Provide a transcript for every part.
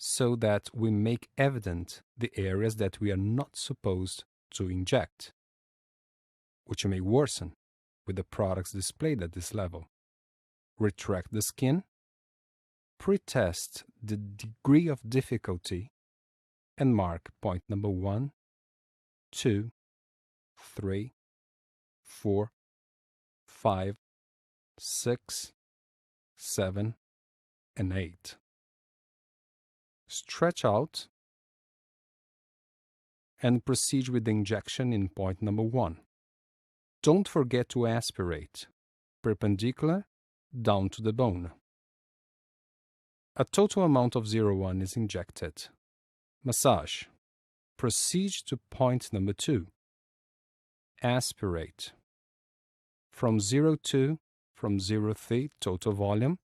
so that we make evident the areas that we are not supposed to inject, which may worsen with the products displayed at this level. Retract the skin, pretest the degree of difficulty, and mark point number 1, 2, 3, 4, 5, 6, 7, and 8. Stretch out and proceed with the injection in point number 1. Don't forget to aspirate, perpendicular down to the bone. A total amount of 0.1 is injected. Massage. Proceed to point number 2. Aspirate. From 0.2, from 0.3 total volume.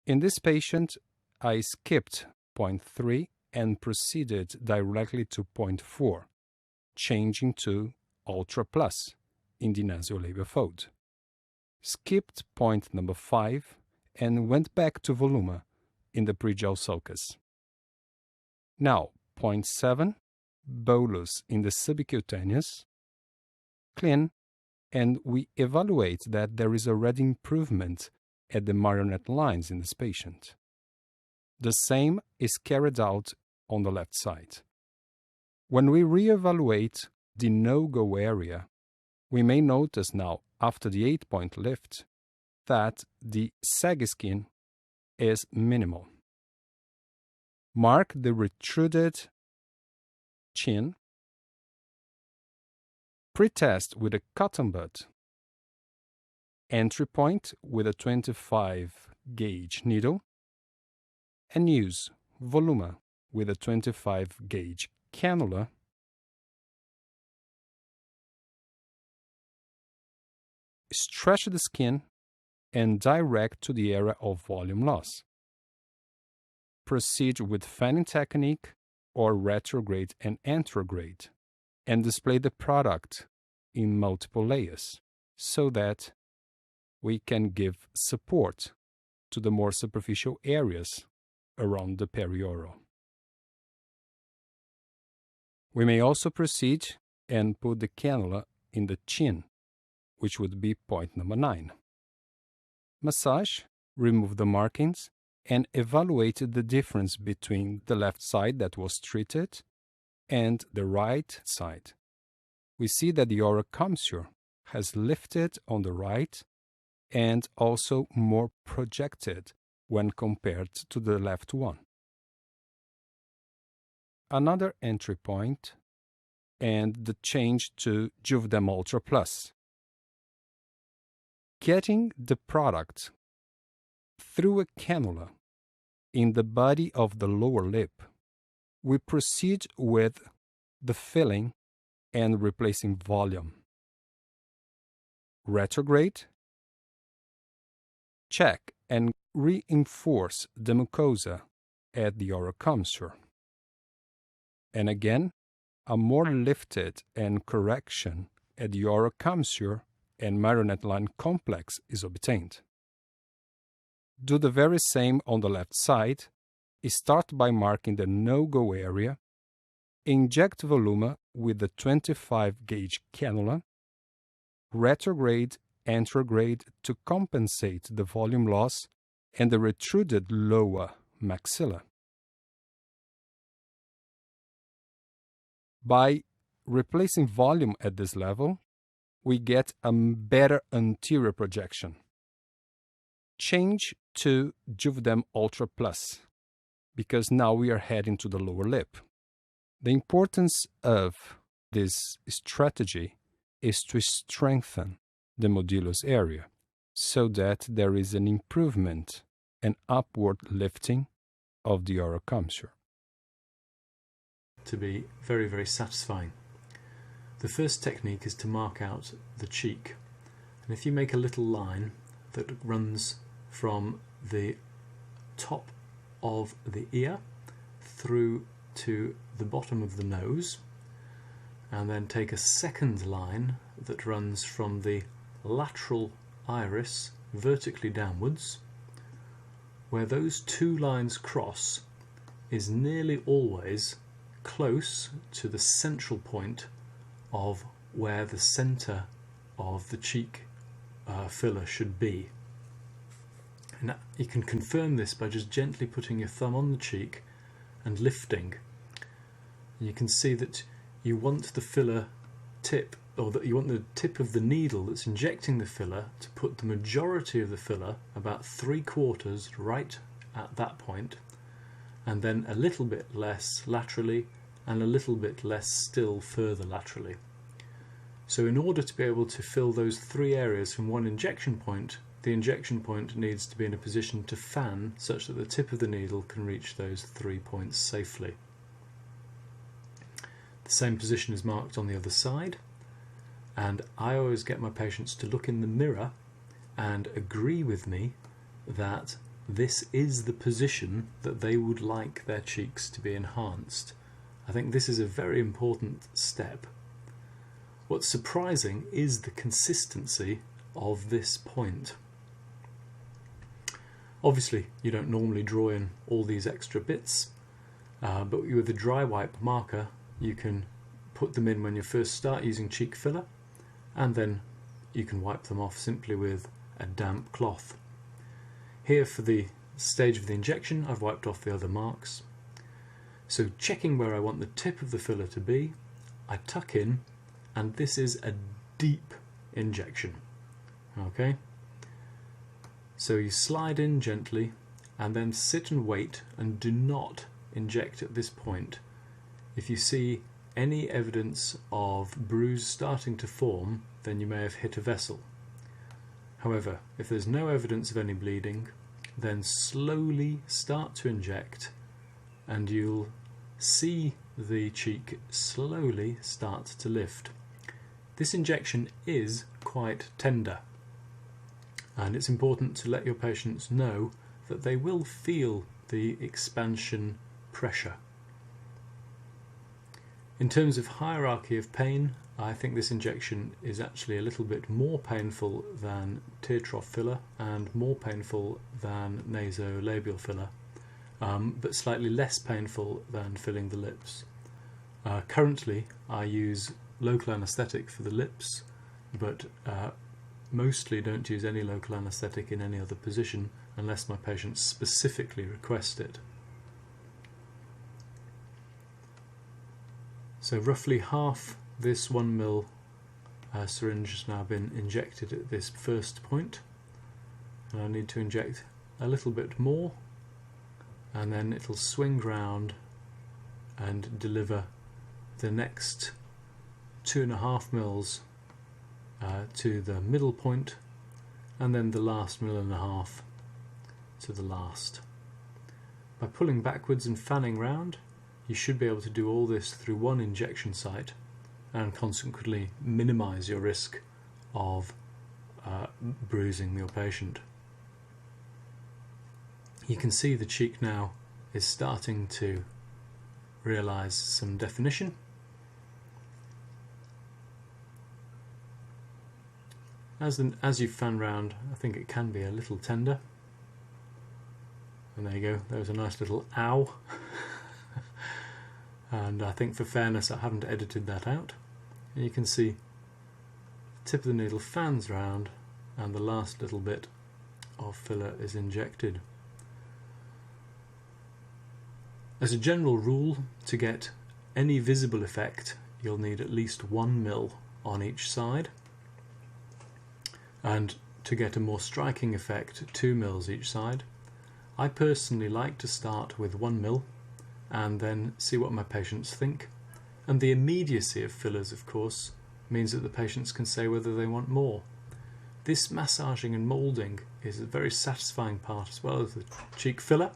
In this patient, I skipped point 3 and proceeded directly to point 4, changing to Ultra Plus in the nasolabial fold. Skipped point number 5 and went back to Voluma in the pre-gel sulcus. Now, point 7, bolus in the subcutaneous, clean, and we evaluate that there is already improvement at the marionette lines in this patient. The same is carried out on the left side. When we reevaluate the no-go area, we may notice now, after the 8-point lift, that the saggy skin is minimal. Mark the retruded chin. Pretest with a cotton bud. Entry point with a 25 gauge needle. And use Voluma with a 25 gauge cannula stretch the skin and direct to the area of volume loss. Proceed with fanning technique or retrograde and anterograde, and display the product in multiple layers so that we can give support to the more superficial areas around the perioral. We may also proceed and put the cannula in the chin, which would be point number 9. Massage, remove the markings, and evaluate the difference between the left side that was treated and the right side. We see that the oral commissure has lifted on the right and also more projected when compared to the left one. Another entry point and the change to Juvederm Ultra Plus. Getting the product through a cannula in the body of the lower lip, we proceed with the filling and replacing volume. Retrograde, check and reinforce the mucosa at the oral commissure. And again, a more lifted and correction at the oral commissure and marionette line complex is obtained. Do the very same on the left side. Start by marking the no-go area. Inject voluma with the 25 gauge cannula. Retrograde, anterograde to compensate the volume loss and the retruded lower maxilla. By replacing volume at this level, we get a better anterior projection. Change to Juvederm Ultra Plus, because now we are heading to the lower lip. The importance of this strategy is to strengthen the modulus area so that there is an improvement and upward lifting of the oral commissure. To be very, very satisfying. The first technique is to mark out the cheek. And if you make a little line that runs from the top of the ear through to the bottom of the nose, and then take a second line that runs from the lateral iris vertically downwards, where those two lines cross is nearly always close to the central point of where the center of the cheek filler should be. And you can confirm this by just gently putting your thumb on the cheek and lifting. And you can see that you want the filler tip, or that you want the tip of the needle that's injecting the filler to put the majority of the filler, about 3/4, right at that point, and then a little bit less laterally and a little bit less still further laterally. So in order to be able to fill those 3 areas from one injection point, the injection point needs to be in a position to fan such that the tip of the needle can reach those 3 points safely. The same position is marked on the other side, and I always get my patients to look in the mirror and agree with me that this is the position that they would like their cheeks to be enhanced. I think this is a very important step. What's surprising is the consistency of this point. Obviously, you don't normally draw in all these extra bits, but with a dry wipe marker, you can put them in when you first start using cheek filler, and then you can wipe them off simply with a damp cloth. Here, for the stage of the injection, I've wiped off the other marks. So checking where I want the tip of the filler to be, I tuck in, and this is a deep injection. Okay? So you slide in gently and then sit and wait, and do not inject at this point. If you see any evidence of bruise starting to form, then you may have hit a vessel. However, if there's no evidence of any bleeding, then slowly start to inject, and you'll see the cheek slowly start to lift. This injection is quite tender, And it's important to let your patients know that they will feel the expansion pressure. In terms of hierarchy of pain, I think this injection is actually a little bit more painful than tear trough filler and more painful than nasolabial filler, but slightly less painful than filling the lips. Currently I use local anaesthetic for the lips, but mostly don't use any local anaesthetic in any other position unless my patients specifically request it. So roughly half this 1 ml syringe has now been injected at this first point, and I need to inject a little bit more, and then it'll swing round and deliver the next 2.5 mils to the middle point, and then the last 1.5 mils to the last. By pulling backwards and fanning round, you should be able to do all this through one injection site and consequently minimise your risk of bruising your patient. You can see the cheek now is starting to realise some definition. As you fan round, I think it can be a little tender. And there you go, there was a nice little ow. And I think for fairness I haven't edited that out. And you can see the tip of the needle fans round and the last little bit of filler is injected. As a general rule, to get any visible effect you'll need at least 1 mil on each side, and to get a more striking effect 2 mils each side. I personally like to start with 1 mil and then see what my patients think, and the immediacy of fillers, of course, means that the patients can say whether they want more. This massaging and moulding is a very satisfying part as well as the cheek filler.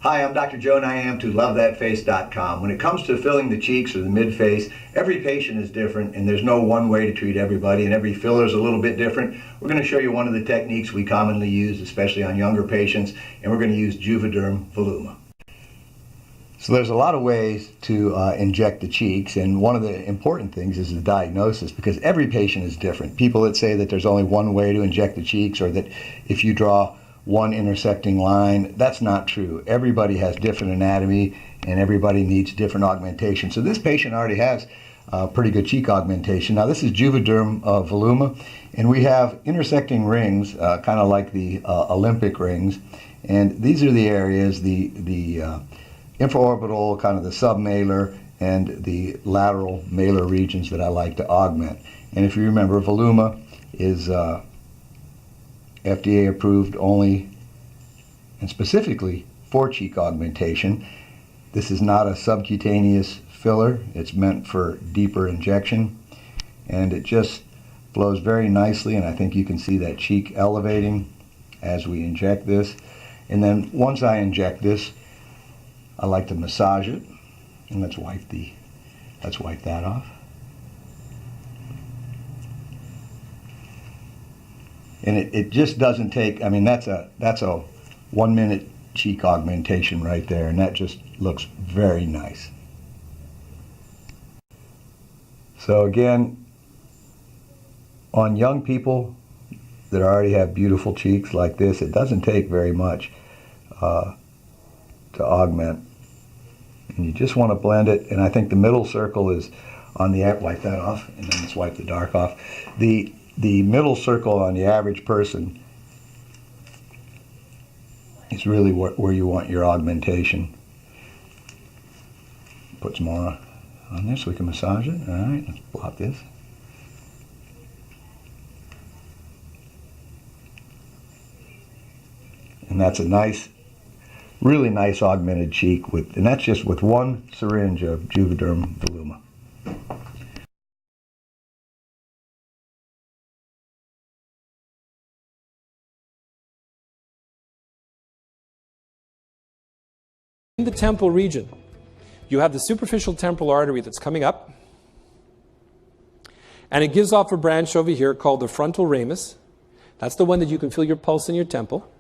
Hi, I'm Dr. Joe, and I am to LoveThatFace.com. When it comes to filling the cheeks or the mid-face, every patient is different, and there's no one way to treat everybody, and every filler is a little bit different. We're going to show you one of the techniques we commonly use, especially on younger patients, and we're going to use Juvederm Voluma. So there's a lot of ways to inject the cheeks, and one of the important things is the diagnosis, because every patient is different. People that say that there's only one way to inject the cheeks, or that if you draw one intersecting line, that's not true. Everybody has different anatomy and everybody needs different augmentation. So this patient already has pretty good cheek augmentation. Now this is Juvederm Voluma, and we have intersecting rings, kind of like the Olympic rings, and these are the areas, the infraorbital, kind of the submalar, and the lateral malar regions that I like to augment. And if you remember, Voluma is FDA approved only and specifically for cheek augmentation. This is not a subcutaneous filler. It's meant for deeper injection, and it just flows very nicely, and I think you can see that cheek elevating as we inject this. And then once I inject this, I like to massage it, and let's wipe that off. And it just doesn't take, I mean, that's a 1 minute cheek augmentation right there, and that just looks very nice. So again, on young people that already have beautiful cheeks like this, it doesn't take very much to augment. And you just want to blend it, and I think the middle circle is on the, wipe that off, and then let's wipe the dark off. The middle circle on the average person is really where you want your augmentation. Put some more on there so we can massage it. All right, let's blot this. And that's a nice, really nice augmented cheek and that's just with one syringe of Juvederm Voluma. In the temple region, you have the superficial temporal artery that's coming up, and it gives off a branch over here called the frontal ramus. That's the one that you can feel your pulse in your temple.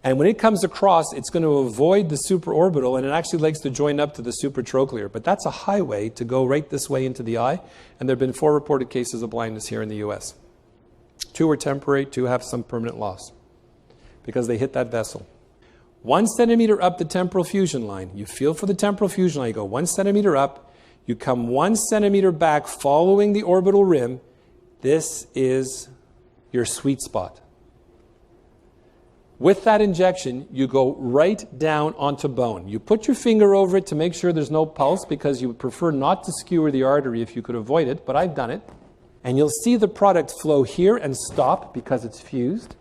And when it comes across, it's going to avoid the supraorbital, and it actually likes to join up to the supratrochlear. But that's a highway to go right this way into the eye, and there have been 4 reported cases of blindness here in the US. 2 are temporary, 2 have some permanent loss because they hit that vessel. 1 centimeter up the temporal fusion line. You feel for the temporal fusion line. You go 1 centimeter up. You come 1 centimeter back following the orbital rim. This is your sweet spot. With that injection, you go right down onto bone. You put your finger over it to make sure there's no pulse because you would prefer not to skewer the artery if you could avoid it, but I've done it. And you'll see the product flow here and stop because it's fused.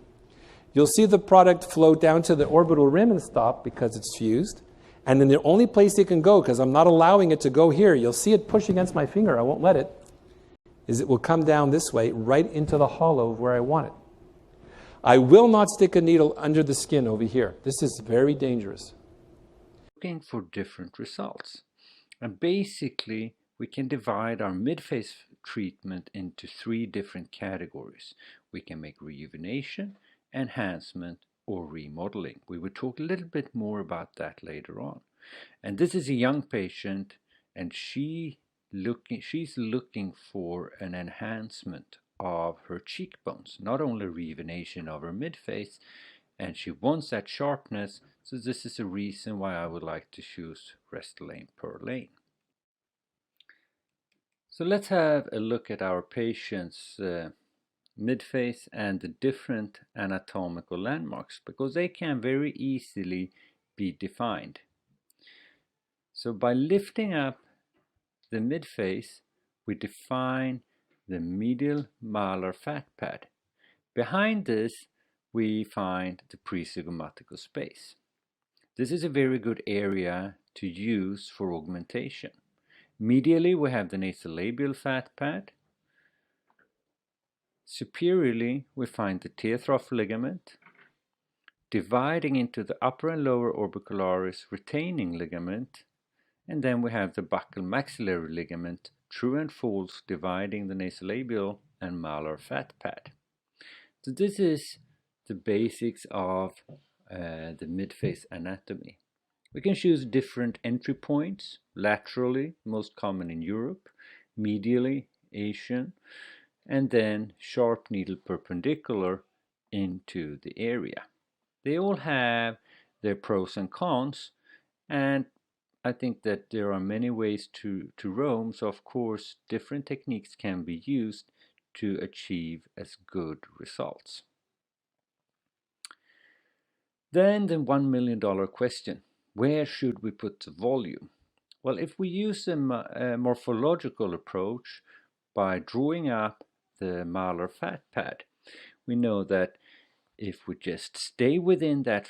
You'll see the product flow down to the orbital rim and stop because it's fused. And then the only place it can go, because I'm not allowing it to go here, you'll see it push against my finger, I won't let it, is it will come down this way right into the hollow of where I want it. I will not stick a needle under the skin over here. This is very dangerous. Looking for different results. And basically, we can divide our mid-phase treatment into 3 different categories. We can make rejuvenation, enhancement, or remodeling. We will talk a little bit more about that later on. And this is a young patient, and she's looking for an enhancement of her cheekbones, not only rejuvenation of her midface, and she wants that sharpness, so this is a reason why I would like to choose Restylane Perlane. So let's have a look at our patient's midface and the different anatomical landmarks, because they can very easily be defined. So by lifting up the midface, we define the medial malar fat pad. Behind this, we find the presygmatical space. This is a very good area to use for augmentation. Medially, we have the nasolabial fat pad. Superiorly, we find the teardrop ligament. Dividing into the upper and lower orbicularis retaining ligament. And then we have the buccal maxillary ligament, true and false, dividing the nasolabial and malar fat pad. So this is the basics of the midface anatomy. We can choose different entry points, laterally, most common in Europe, medially, Asian, and then sharp needle perpendicular into the area. They all have their pros and cons, and I think that there are many ways to roam, so of course different techniques can be used to achieve as good results. Then the $1 million question, where should we put the volume? Well, if we use a morphological approach by drawing up the malar fat pad, we know that if we just stay within that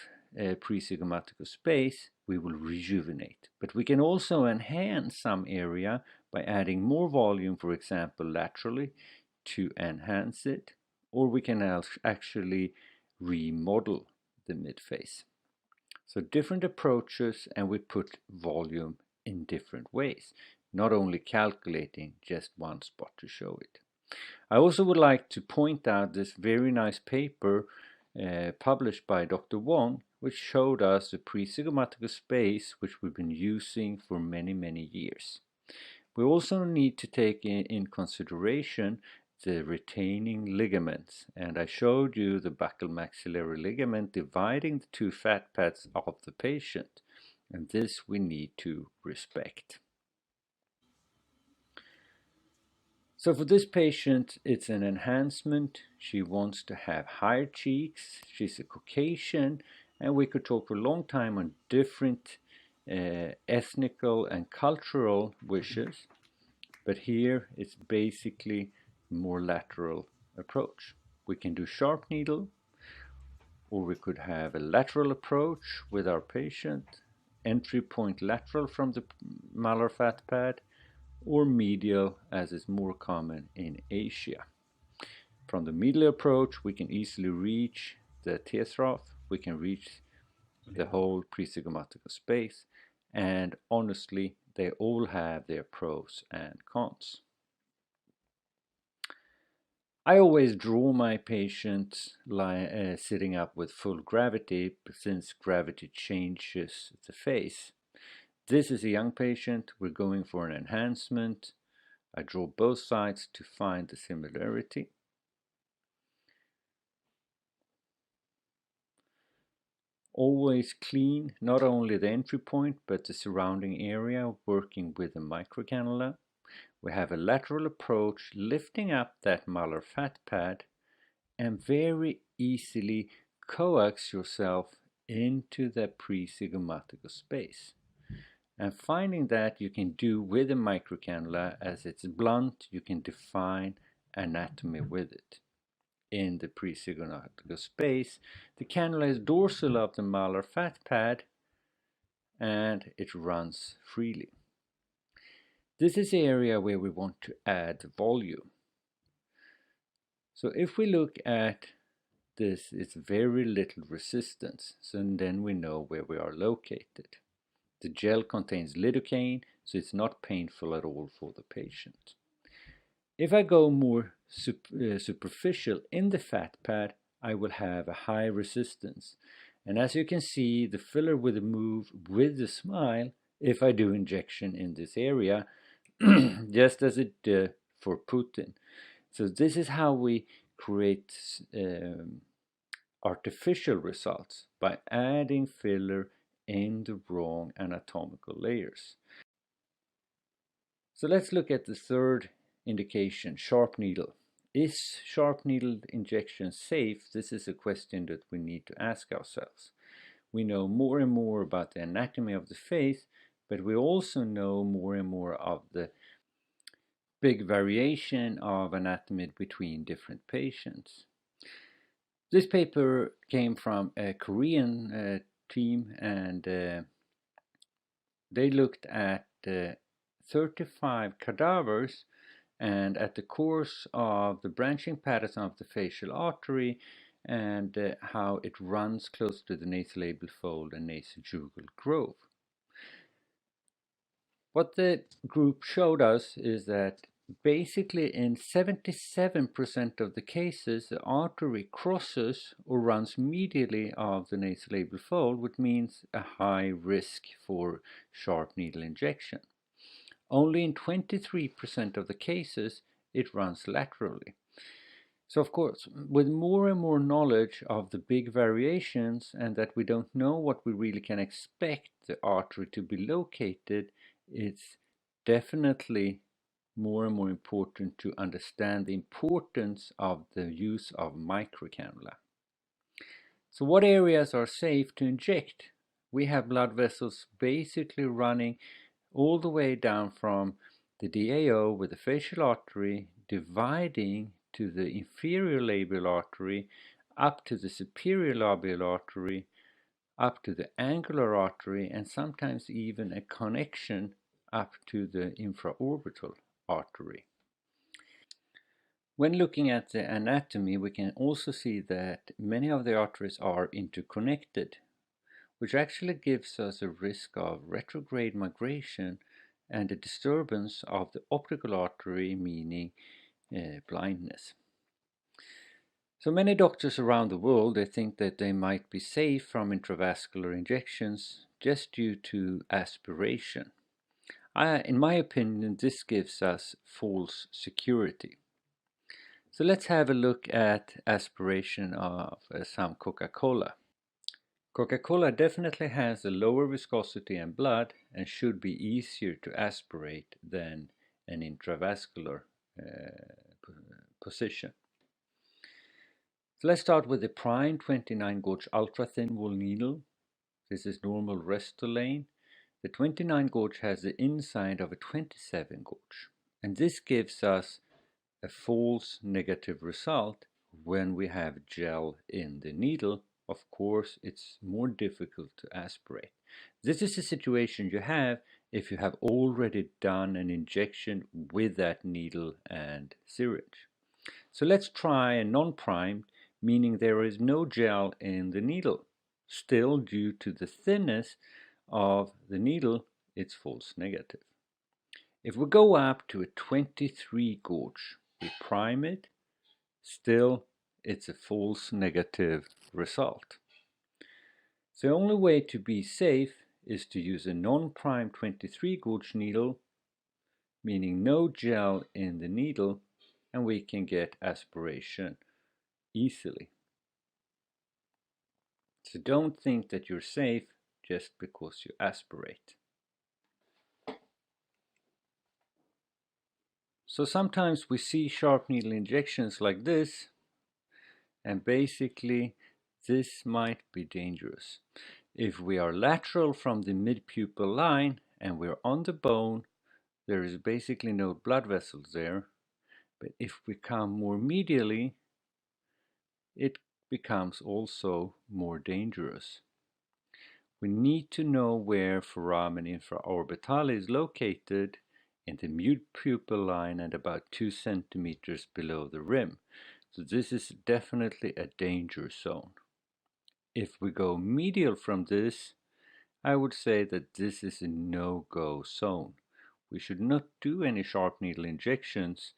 presygmatical space, we will rejuvenate. But we can also enhance some area by adding more volume, for example, laterally, to enhance it, or we can actually remodel the midface. So different approaches, and we put volume in different ways, not only calculating just one spot to show it. I also would like to point out this very nice paper published by Dr. Wong, which showed us the presygmatical space which we've been using for many years. We also need to take in consideration the retaining ligaments, and I showed you the buccal maxillary ligament dividing the 2 fat pads of the patient, and this we need to respect. So for this patient, it's an enhancement. She wants to have higher cheeks. She's a Caucasian, and we could talk for a long time on different ethnical and cultural wishes, but here it's basically more lateral approach. We can do sharp needle, or we could have a lateral approach with our patient, entry point lateral from the malar fat pad, or medial, as is more common in Asia. From the medial approach, we can easily reach the teardrop, we can reach the whole presygmatical space, and honestly, they all have their pros and cons. I always draw my patients sitting up with full gravity, since gravity changes the face. This is a young patient. We're going for an enhancement. I draw both sides to find the similarity. Always clean not only the entry point but the surrounding area, working with a microcannula. We have a lateral approach, lifting up that malar fat pad, and very easily coax yourself into the presygmatical space. And finding that you can do with a microcannula, as it's blunt, you can define anatomy with it. In the presygmatical space, the cannula is dorsal of the malar fat pad and it runs freely. This is the area where we want to add volume. So if we look at this, it's very little resistance, so then we know where we are located. The gel contains lidocaine, so it's not painful at all for the patient. If I go more superficial in the fat pad, I will have a high resistance. And as you can see, the filler will move with the smile if I do injection in this area, just as it did for Putin. So this is how we create artificial results, by adding filler in the wrong anatomical layers. So let's look at the third indication, sharp needle. Is sharp needle injection safe? This is a question that we need to ask ourselves. We know more and more about the anatomy of the face, but we also know more and more of the big variation of anatomy between different patients. This paper came from a Korean team, and they looked at 35 cadavers and at the course of the branching patterns of the facial artery and how it runs close to the nasolabial fold and nasojugal grove. What the group showed us is that basically in 77% of the cases, the artery crosses or runs medially of the nasolabial fold, which means a high risk for sharp needle injection. Only in 23% of the cases, it runs laterally. So of course, with more and more knowledge of the big variations and that we don't know what we really can expect the artery to be located, it's definitely more and more important to understand the importance of the use of microcannula. So what areas are safe to inject? We have blood vessels basically running all the way down from the DAO with the facial artery, dividing to the inferior labial artery, up to the superior labial artery, up to the angular artery, and sometimes even a connection up to the infraorbital artery. When looking at the anatomy, we can also see that many of the arteries are interconnected, which actually gives us a risk of retrograde migration and a disturbance of the optical artery, meaning blindness. So many doctors around the world, they think that they might be safe from intravascular injections just due to aspiration. In my opinion, this gives us false security. So let's have a look at aspiration of some Coca-Cola. Coca-Cola definitely has a lower viscosity in blood and should be easier to aspirate than an intravascular position. So let's start with the Prime 29 gauge ultra thin wool needle. This is normal Restylane. The 29 gauge has the inside of a 27 gauge, and this gives us a false negative result when we have gel in the needle. Of course, it's more difficult to aspirate. This is a situation you have if you have already done an injection with that needle and syringe. So let's try a non-primed, meaning there is no gel in the needle. Still, due to the thinness of the needle, it's false negative. If we go up to a 23 gauge, we prime it, still it's a false negative result. The only way to be safe is to use a non-primed 23 gauge needle, meaning no gel in the needle, and we can get aspiration easily. So don't think that you're safe just because you aspirate. So sometimes we see sharp needle injections like this, and basically this might be dangerous. If we are lateral from the mid-pupil line and we're on the bone, there is basically no blood vessels there. But if we come more medially, it becomes also more dangerous. We need to know where foramen infraorbitale is located in the mid-pupil line and about 2 centimeters below the rim. So this is definitely a danger zone. If we go medial from this, I would say that this is a no-go zone. We should not do any sharp needle injections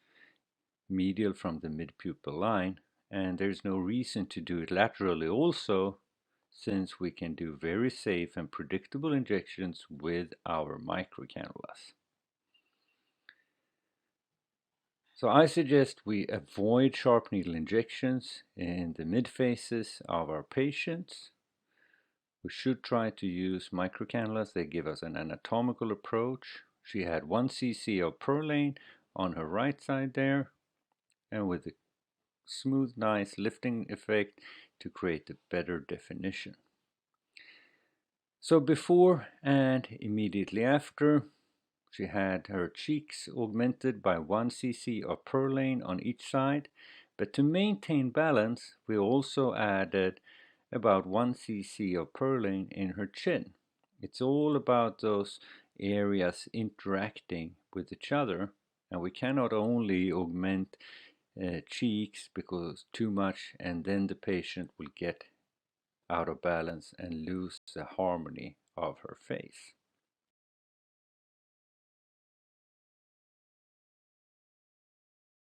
medial from the mid-pupil line, and there's no reason to do it laterally also, since we can do very safe and predictable injections with our microcannulas. So I suggest we avoid sharp needle injections in the mid-phases of our patients. We should try to use microcannulas. They give us an anatomical approach. She had 1 cc of Perlane on her right side there, and with a smooth, nice lifting effect to create a better definition. So before and immediately after, she had her cheeks augmented by 1 cc of Perlane on each side, but to maintain balance, we also added about 1 cc of Perlane in her chin. It's all about those areas interacting with each other, and we cannot only augment cheeks because too much, and then the patient will get out of balance and lose the harmony of her face.